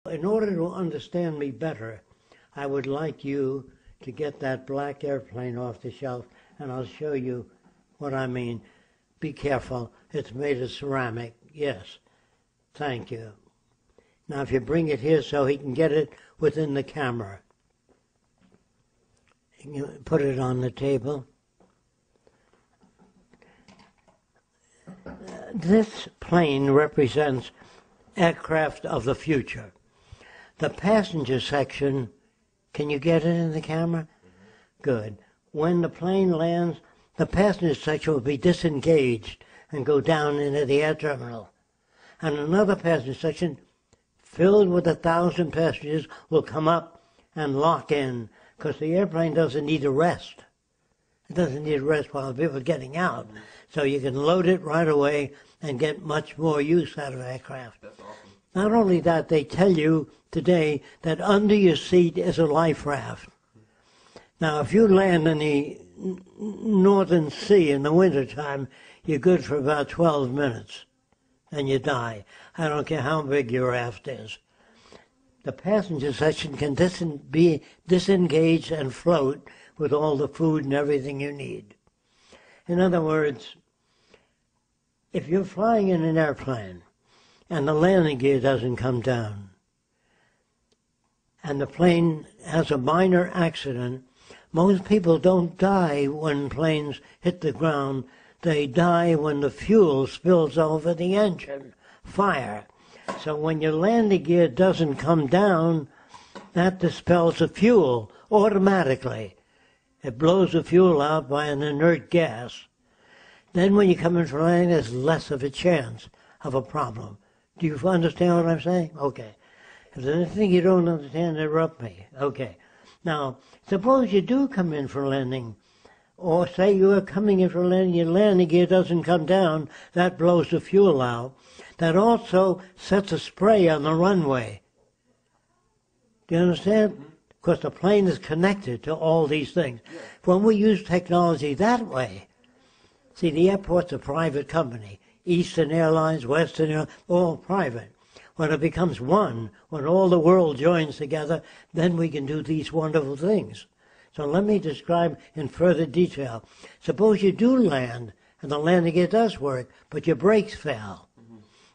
In order to understand me better, I would like you to get that black airplane off the shelf, and I'll show you what I mean. Be careful. It's made of ceramic. Yes. Thank you. Now, if you bring it here so he can get it within the camera. You put it on the table. This plane represents aircraft of the future. The passenger section, can you get it in the camera? Good. When the plane lands, the passenger section will be disengaged and go down into the air terminal. And another passenger section filled with 1,000 passengers will come up and lock in, because the airplane doesn't need a rest. It doesn't need a rest while people are getting out. So you can load it right away and get much more use out of aircraft. That's awesome. Not only that, they tell you today that under your seat is a life raft. Now, if you land in the Northern Sea in the wintertime, you're good for about 12 minutes, and you die. I don't care how big your raft is. The passenger section can be disengaged and float with all the food and everything you need. In other words, if you're flying in an airplane and the landing gear doesn't come down, and the plane has a minor accident, most people don't die when planes hit the ground. They die when the fuel spills over the engine, fire. So when your landing gear doesn't come down, that dispels the fuel automatically. It blows the fuel out by an inert gas. Then when you come in for landing, there's less of a chance of a problem. Do you understand what I'm saying? Okay. If there's anything you don't understand, interrupt me. Okay. Now, suppose you do come in for landing, or say you are coming in for landing, your landing gear doesn't come down, that blows the fuel out. That also sets a spray on the runway. Do you understand? Because the plane is connected to all these things. When we use technology that way, see, the airport's a private company. Eastern Airlines, Western Airlines, all private. When it becomes one, when all the world joins together, then we can do these wonderful things. So let me describe in further detail. Suppose you do land, and the landing gear does work, but your brakes fail.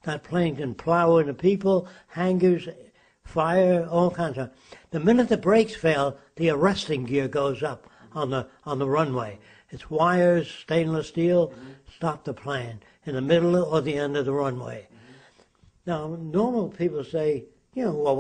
That plane can plow into people, hangars, fire, all kinds of. The minute the brakes fail, the arresting gear goes up on the runway. It's wires, stainless steel, stop the plane in the middle or the end of the runway. Now, normal people say, you know, well,